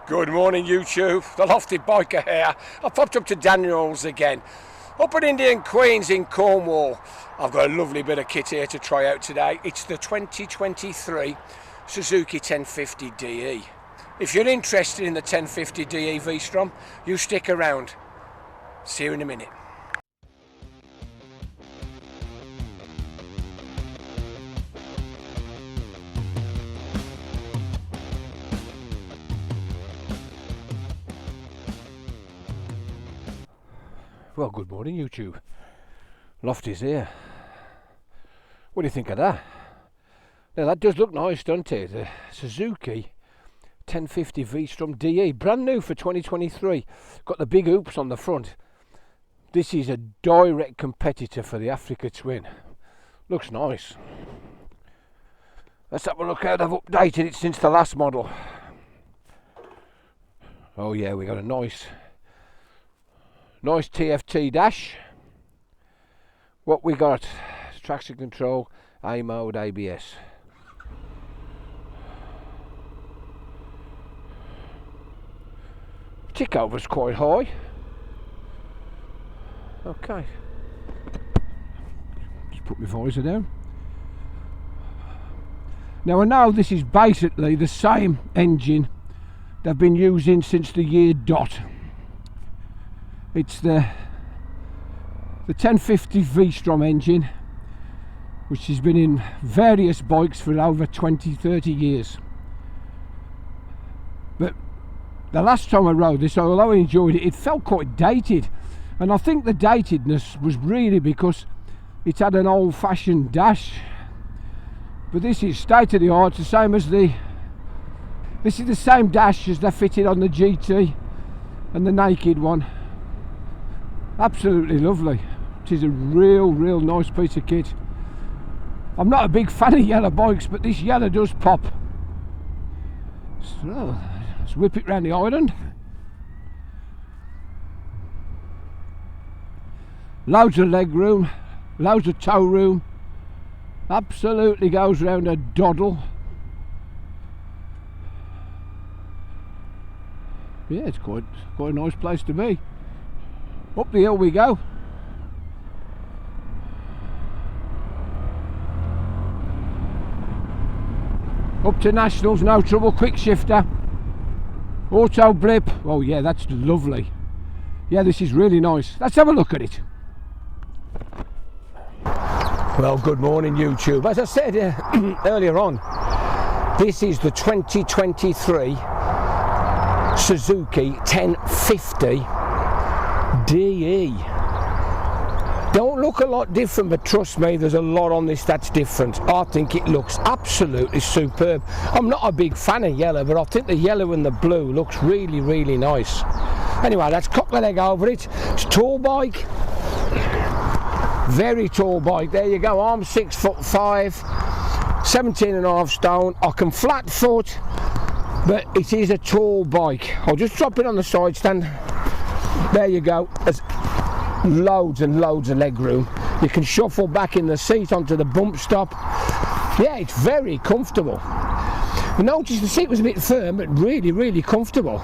Good morning YouTube, the Lofty Biker here. I popped up to Damerells again, up at Indian Queens in Cornwall. I've got a lovely bit of kit here to try out today. It's the 2023 Suzuki 1050 DE. If you're interested in the 1050 DE V-strom, you stick around. See you in a minute. Well, good morning YouTube. Lofty's here. What do you think of that? Now that does look nice, doesn't it? The Suzuki 1050 V-strom DE, brand new for 2023. Got the big hoops on the front. This is a direct competitor for the Africa Twin. Looks nice. Let's have a look how they've updated it since the last model. Oh yeah, we got a nice TFT dash. What we got? Traction control, A mode, ABS. Tick over's quite high. Okay. Just put my visor down. Now I know this is basically the same engine they've been using since the year dot. It's the 1050 V-strom engine, which has been in various bikes for over 20-30 years. But the last time I rode this, although I enjoyed it, it felt quite dated. And I think the datedness was really because it had an old-fashioned dash. But this is state of the art, the same as this is the same dash as they fitted on the GT and the naked one. Absolutely lovely. It is a real nice piece of kit. I'm not a big fan of yellow bikes, but this yellow does pop. So let's whip it round the island. Loads of leg room, loads of toe room. Absolutely goes round a doddle. Yeah, it's quite a nice place to be. Up the hill we go. Up to Nationals, no trouble, quick shifter. Auto blip, oh yeah, that's lovely. Yeah, this is really nice. Let's have a look at it. Well, good morning YouTube. As I said earlier on, this is the 2023 Suzuki 1050 DE. Don't look a lot different, but trust me, there's a lot on this that's different. I think it looks absolutely superb. I'm not a big fan of yellow, but I think the yellow and the blue looks really nice. Anyway, let's cock the leg over it. It's a tall bike, very tall bike. There you go. I'm 6'5", 17.5 stone. I can flat foot, but it is a tall bike. I'll just drop it on the side stand. There you go. There's loads and loads of leg room. You can shuffle back in the seat onto the bump stop. Yeah, it's very comfortable. I noticed the seat was a bit firm, but really comfortable.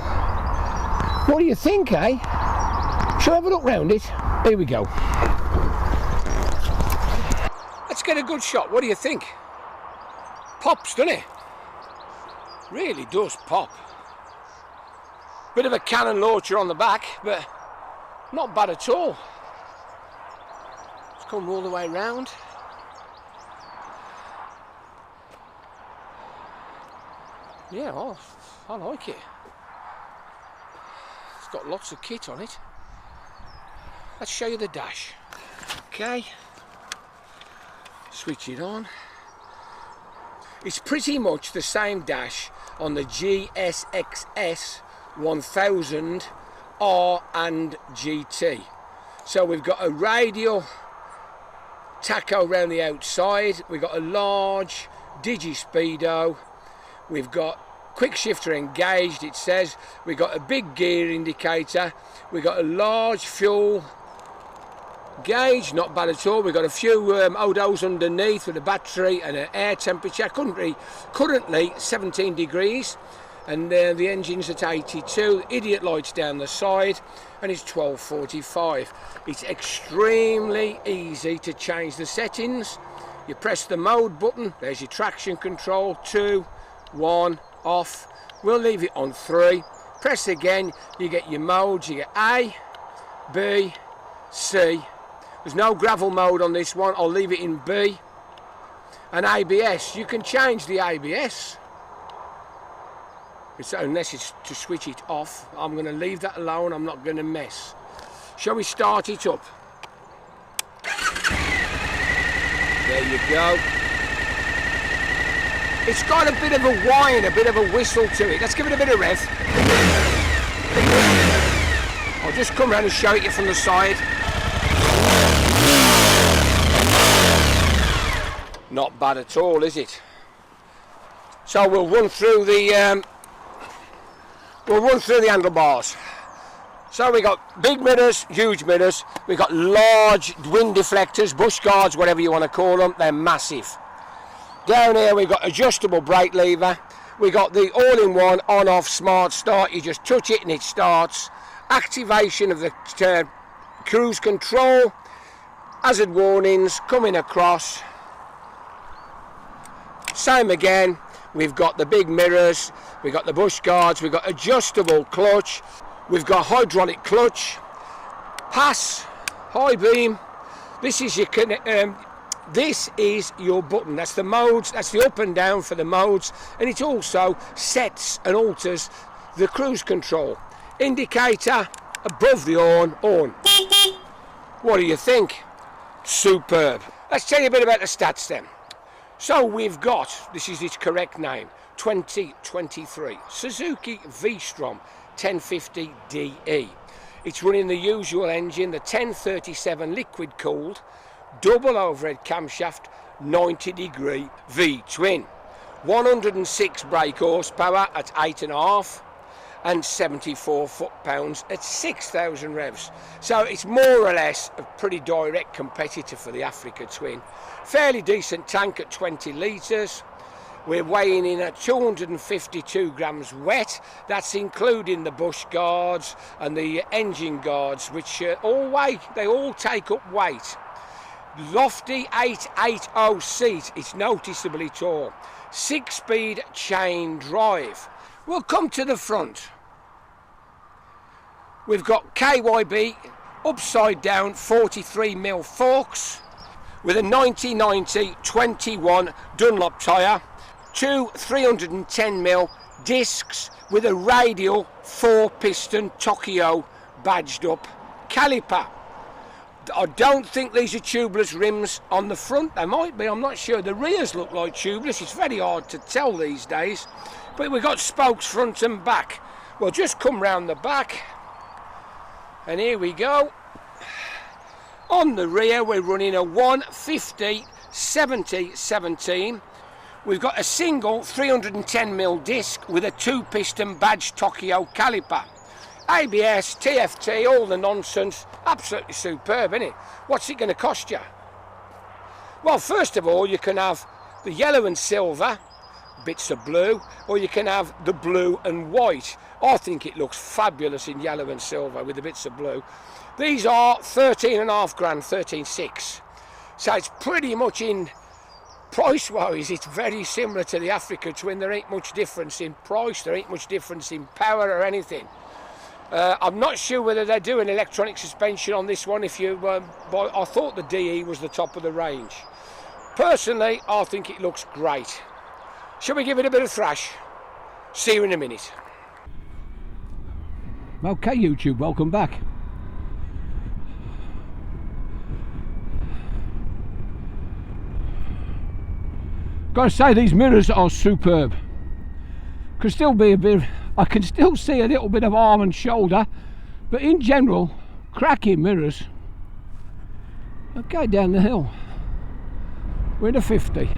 What do you think, eh? Shall I have a look round it? Here we go. Let's get a good shot. What do you think? Pops, doesn't it? Really does pop. Bit of a cannon launcher on the back, but not bad at all. Let's come all the way round. Yeah, I like it. It's got lots of kit on it. Let's show you the dash. Okay. Switch it on. It's pretty much the same dash on the GSXS 1000 R and GT. So we've got a radial tacho around the outside, we've got a large digi speedo, we've got quick shifter engaged, it says, we've got a big gear indicator, we've got a large fuel gauge, not bad at all. We've got a few odos underneath with a battery and an air temperature. Currently 17 degrees. and the engine's at 82, idiot lights down the side, and it's 12:45. It's extremely easy to change the settings. You press the mode button, there's your traction control, 2, 1, off. We'll leave it on 3. Press again, you get your modes, you get A, B, C. There's no gravel mode on this one, I'll leave it in B. And ABS, you can change the ABS. Unless it's to switch it off. I'm going to leave that alone, I'm not going to mess. Shall we start it up? There you go. It's got a bit of a whine, a bit of a whistle to it. Let's give it a bit of rev. I'll just come around and show it you from the side. Not bad at all, is it? So we'll run through the handlebars. So we got big mirrors, huge mirrors. We got large wind deflectors, bush guards, whatever you want to call them. They're massive. Down here we've got adjustable brake lever. We got the all-in-one on-off smart start. You just touch it and it starts. Activation of the cruise control. Hazard warnings coming across. Same again. We've got the big mirrors. We've got the bush guards. We've got adjustable clutch. We've got hydraulic clutch. Pass. High beam. This is your button. That's the modes. That's the up and down for the modes, and it also sets and alters the cruise control. Indicator above the horn. What do you think? Superb. Let's tell you a bit about the stats then. So we've got, this is its correct name, 2023 Suzuki V-strom 1050 DE. It's running the usual engine, the 1037 liquid cooled double overhead camshaft 90-degree V-twin, 106 brake horsepower at 8.5 and 74 foot-pounds at 6,000 revs. So it's more or less a pretty direct competitor for the Africa Twin. Fairly decent tank at 20 litres. We're weighing in at 252 grams wet. That's including the bush guards and the engine guards, which they all take up weight. Lofty 880 seat, it's noticeably tall. 6-speed chain drive. We'll come to the front. We've got KYB upside down 43mm forks with a 90/90/21 Dunlop tyre, two 310mm discs with a radial 4-piston Tokyo badged up caliper. I don't think these are tubeless rims on the front. They might be, I'm not sure. The rears look like tubeless. It's very hard to tell these days. But we've got spokes front and back. We'll just come round the back. And here we go. On the rear we're running a 150/70/17. We've got a single 310mm disc with a 2-piston badged Tokyo caliper. ABS, TFT, all the nonsense. Absolutely superb, isn't it? What's it going to cost you? Well, first of all, you can have the yellow and silver, bits of blue, or you can have the blue and white. I think it looks fabulous in yellow and silver with the bits of blue. These are 13.5 grand, 13.6. So it's pretty much in price-wise, it's very similar to the Africa Twin. There ain't much difference in price, there ain't much difference in power or anything. I'm not sure whether they're doing electronic suspension on this one. I thought the DE was the top of the range. Personally, I think it looks great. Shall we give it a bit of thrash? See you in a minute. Okay, YouTube, welcome back. Gotta say, these mirrors are superb. Could still be a bit, I can still see a little bit of arm and shoulder, but in general, cracking mirrors. Okay, down the hill. We're in a 50.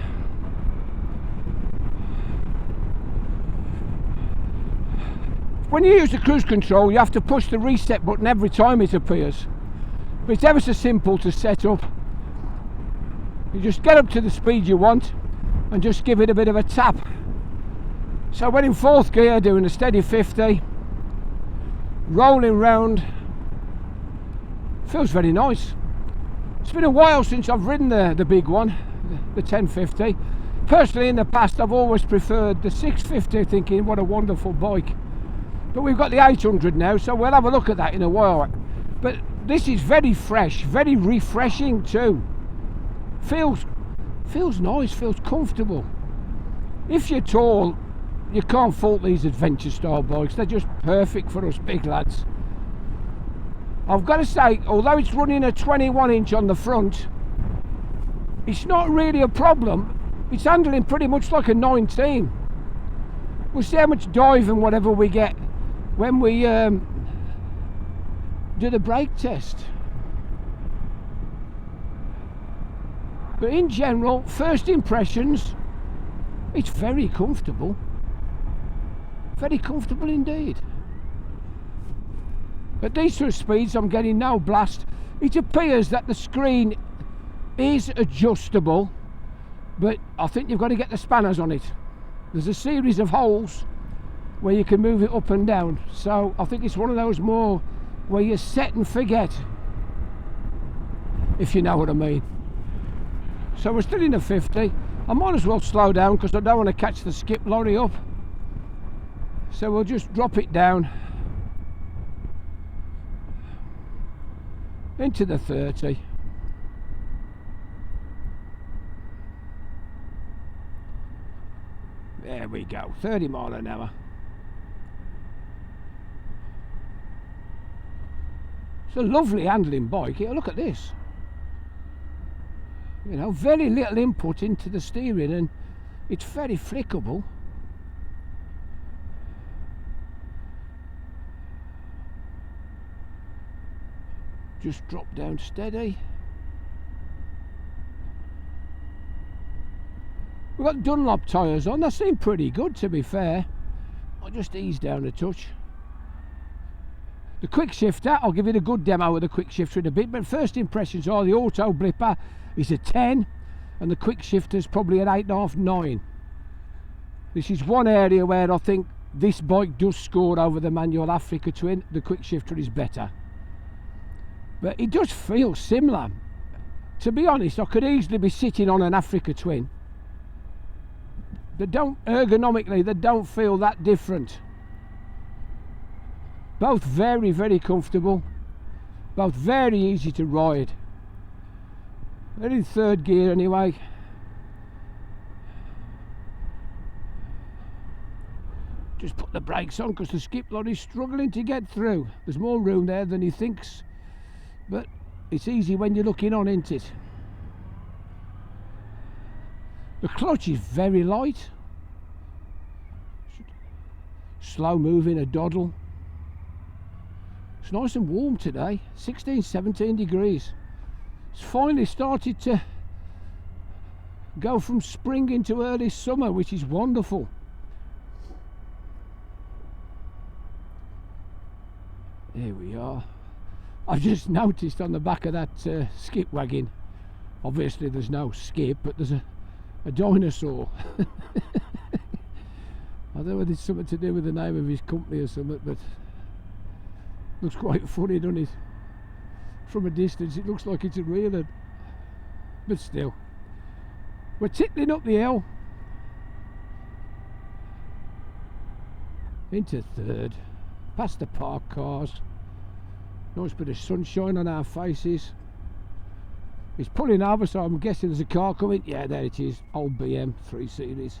When you use the cruise control, you have to push the reset button every time it appears. But it's ever so simple to set up. You just get up to the speed you want and just give it a bit of a tap. So we're in 4th gear doing a steady 50, rolling round. Feels very nice. It's been a while since I've ridden the big one, the 1050. Personally, in the past, I've always preferred the 650, thinking what a wonderful bike. But we've got the 800 now, so we'll have a look at that in a while. But this is very fresh, very refreshing too. Feels nice, feels comfortable. If you're tall, you can't fault these adventure style bikes. They're just perfect for us big lads. I've got to say, although it's running a 21 inch on the front, it's not really a problem. It's handling pretty much like a 19. We'll see how much dive and whatever we get when we do the brake test. But in general, first impressions, it's very comfortable. Very comfortable indeed. At these sort of speeds, I'm getting no blast. It appears that the screen is adjustable, but I think you've got to get the spanners on it. There's a series of holes where you can move it up and down, so I think it's one of those more where you set and forget, if you know what I mean. So we're still in a 50. I might as well slow down because I don't want to catch the skip lorry up, so we'll just drop it down into the 30. There we go, 30 mile an hour. It's a lovely handling bike. Here, look at this. You know, very little input into the steering, and it's very flickable. Just drop down steady. We've got Dunlop tyres on. They seem pretty good, to be fair. I'll just ease down a touch. The quick shifter, I'll give you a good demo of the quick shifter in a bit, but first impressions are the auto blipper is a 10 and the quick shifter is probably an 8.5, 9. This is one area where I think this bike does score over the manual Africa Twin. The quick shifter is better, but it does feel similar. To be honest, I could easily be sitting on an Africa Twin. They don't, ergonomically, they don't feel that different. Both very, very comfortable, both very easy to ride. They're in 3rd gear anyway. Just put the brakes on because the skip lorry's struggling to get through. There's more room there than he thinks, but it's easy when you're looking on, isn't it? The clutch is very light, slow moving, a doddle. It's nice and warm today, 16, 17 degrees. It's finally started to go from spring into early summer, which is wonderful. Here we are. I've just noticed on the back of that skip wagon, obviously there's no skip, but there's a dinosaur. I don't know whether it's something to do with the name of his company or something, but looks quite funny, doesn't it? From a distance it looks like it's a real one, but still. We're tickling up the hill into 3rd, past the parked cars. Nice bit of sunshine on our faces. It's pulling over, so I'm guessing there's a car coming. Yeah, there it is, old BM 3 Series.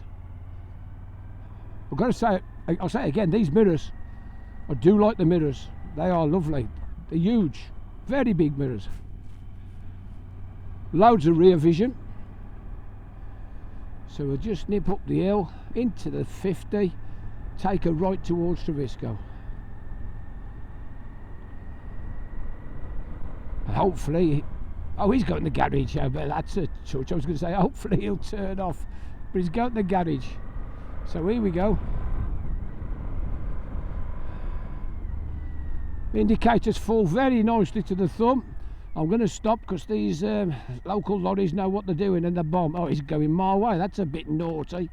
I've got to say, I'll say it again, these mirrors, I do like the mirrors. They are lovely. They're huge, very big mirrors. Loads of rear vision. So we'll just nip up the hill into the 50, take a right towards Trevisco. Hopefully, oh, he's got in the garage. I bet that's a touch. I was going to say hopefully he'll turn off, but he's got in the garage. So here we go. Indicators fall very nicely to the thumb. I'm going to stop because these local lorries know what they're doing, and the bomb. Oh, he's going my way. That's a bit naughty.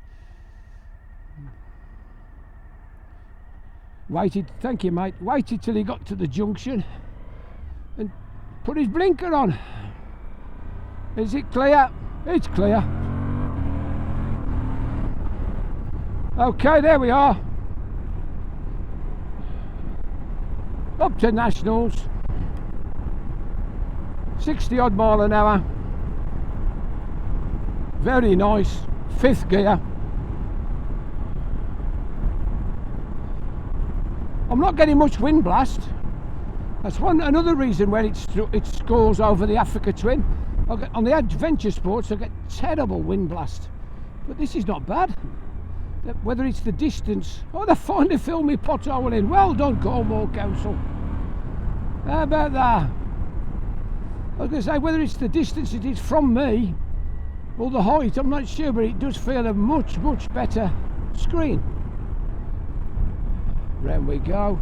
Waited, thank you mate, waited till he got to the junction and put his blinker on. Is it clear? It's clear. Okay, there we are. Up to Nationals. 60 odd mile an hour. Very nice. 5th gear. I'm not getting much wind blast. That's another reason where it scores over the Africa Twin. On the adventure sports I get terrible wind blast, but this is not bad. Whether it's the distance, oh, they finally filled me pothole in. Well done, Cornwall Council. How about that? I was going to say, whether it's the distance it is from me or the height, I'm not sure, but it does feel a much better screen. Round we go,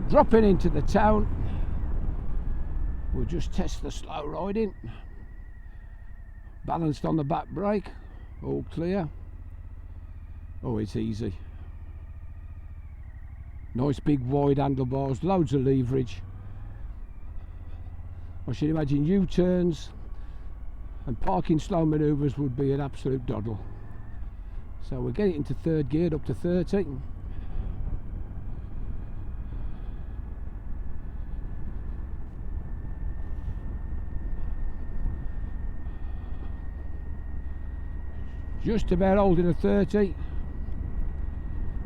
dropping into the town. We'll just test the slow riding. Balanced on the back brake, all clear. Oh, it's easy. Nice big wide handlebars, loads of leverage. I should imagine U-turns and parking slow manoeuvres would be an absolute doddle. So we'll get it into 3rd gear up to 30. Just about holding a 30.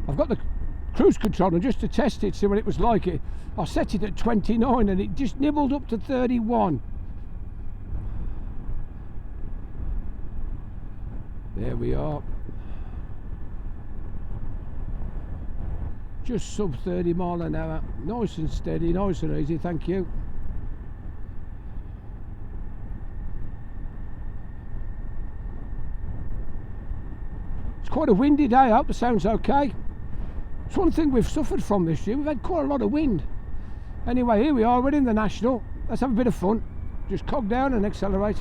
I've got the cruise control and just to test it, see what it was like. I set it at 29 and it just nibbled up to 31. There we are. Just sub 30 mile an hour. Nice and steady, nice and easy, thank you. Quite a windy day. I hope the sound's okay. It's one thing we've suffered from this year. We've had quite a lot of wind. Anyway, here we are. We're in the National. Let's have a bit of fun. Just cog down and accelerate.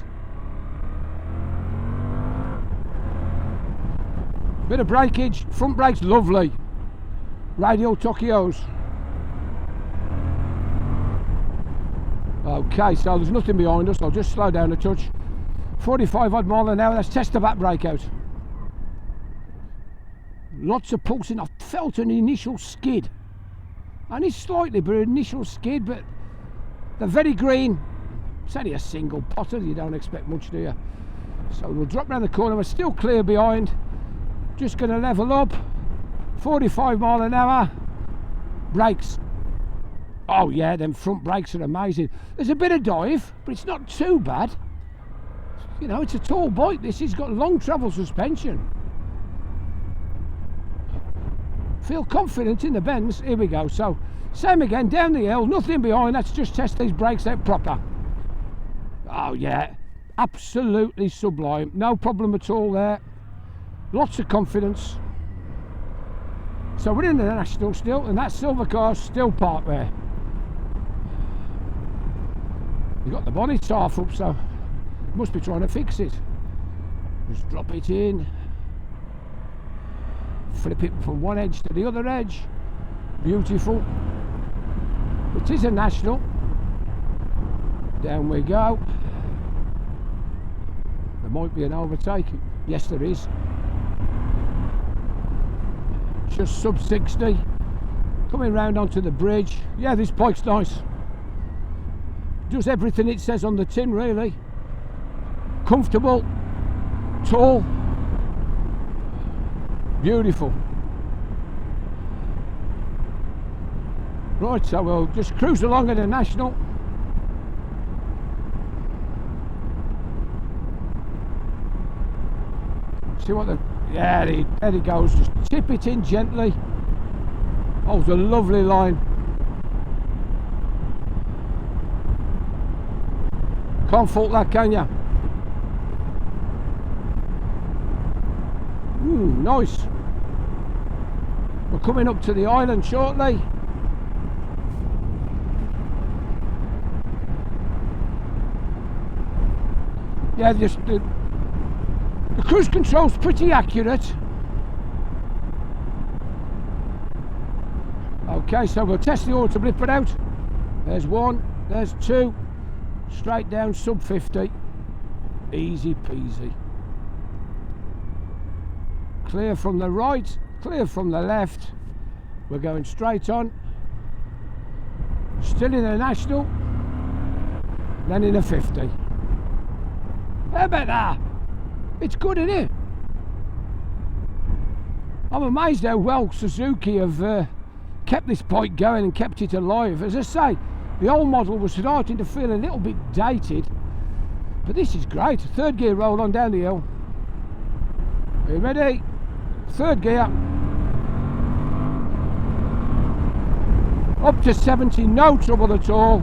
Bit of breakage. Front brake's lovely. Radial Tokios. Okay, so there's nothing behind us. I'll just slow down a touch. 45 odd mile an hour. Let's test the back brake out. Lots of pulsing. I felt an initial skid, only slightly, but an initial skid. But they're very green. It's only a single potter. You don't expect much, do you? So we'll drop round the corner. We're still clear behind. Just going to level up. 45 mile an hour. Brakes. Oh yeah, them front brakes are amazing. There's a bit of dive, but it's not too bad. You know, it's a tall bike. This has got long travel suspension. Feel confident in the bends. Here we go. So same again, down the hill, nothing behind. Let's just test these brakes out proper. Oh yeah, absolutely sublime, no problem at all there. Lots of confidence. So we're in the National still, and that silver car's still parked there. You've got the bonnet half up, so must be trying to fix it. Just drop it in. Flip it from one edge to the other edge. Beautiful. It is a National. Down we go. There might be an overtake. Yes, there is. Just sub 60. Coming round onto the bridge. Yeah, this bike's nice. Does everything it says on the tin, really. Comfortable. Tall. Beautiful. Right, so we'll just cruise along at a National. See what the... Yeah, there he goes. Just tip it in gently. Oh, it's a lovely line. Can't fault that, can you? Nice. We're coming up to the island shortly. Yeah, the cruise control's pretty accurate. Okay, so we'll test the auto blipper out. There's one, there's two, straight down, sub 50, easy peasy. Clear from the right, clear from the left. We're going straight on. Still in a national, then in a 50. How about that? It's good, isn't it? I'm amazed how well Suzuki have kept this bike going and kept it alive. As I say, the old model was starting to feel a little bit dated, but this is great. Third gear roll on down the hill. Are you ready? Third gear. Up to 70, no trouble at all.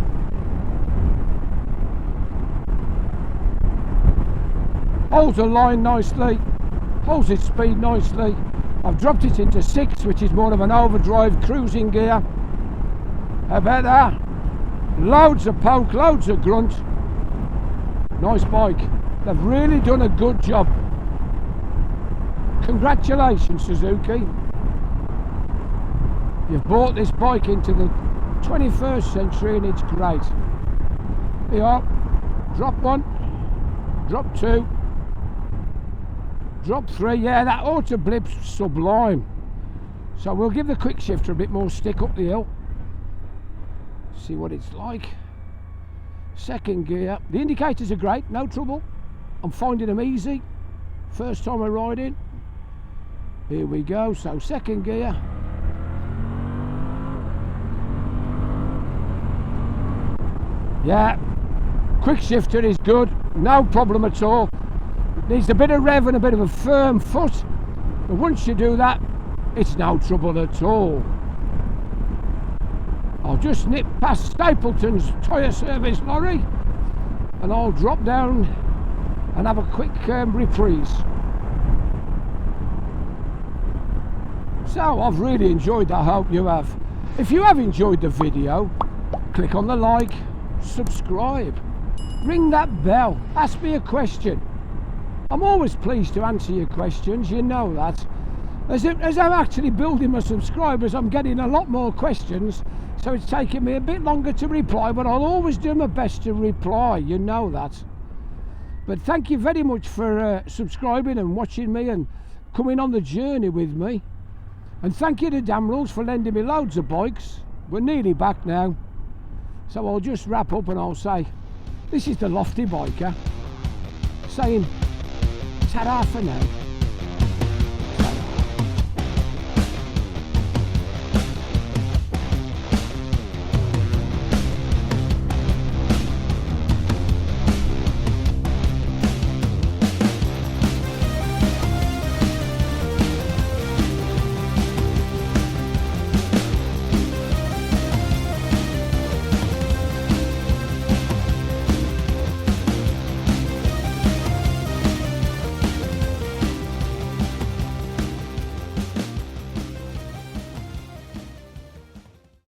Holds the line nicely, holds its speed nicely. I've dropped it into 6, which is more of an overdrive cruising gear. How about that? Loads of poke, loads of grunt. Nice bike. They've really done a good job. Congratulations, Suzuki. You've brought this bike into the 21st century and it's great. Here you are. Drop 1, drop 2, drop 3. Yeah, that auto blip's sublime. So we'll give the quick shifter a bit more stick up the hill. See what it's like. Second gear. The indicators are great, no trouble. I'm finding them easy. First time I ride in. Here we go. So second gear. Yeah, quick shifter is good, no problem at all. It needs a bit of rev and a bit of a firm foot, but once you do that, it's no trouble at all. I'll just nip past Stapleton's tyre service lorry and I'll drop down and have a quick reprise. So I've really enjoyed that, I hope you have. If you have enjoyed the video, click on the like, subscribe, ring that bell, ask me a question. I'm always pleased to answer your questions, you know that. As I'm actually building my subscribers, I'm getting a lot more questions, so it's taking me a bit longer to reply, but I'll always do my best to reply, you know that. But thank you very much for subscribing and watching me and coming on the journey with me. And thank you to Damerells for lending me loads of bikes. We're nearly back now. So I'll just wrap up and I'll say, this is the Lofty Biker, saying ta-ra for now.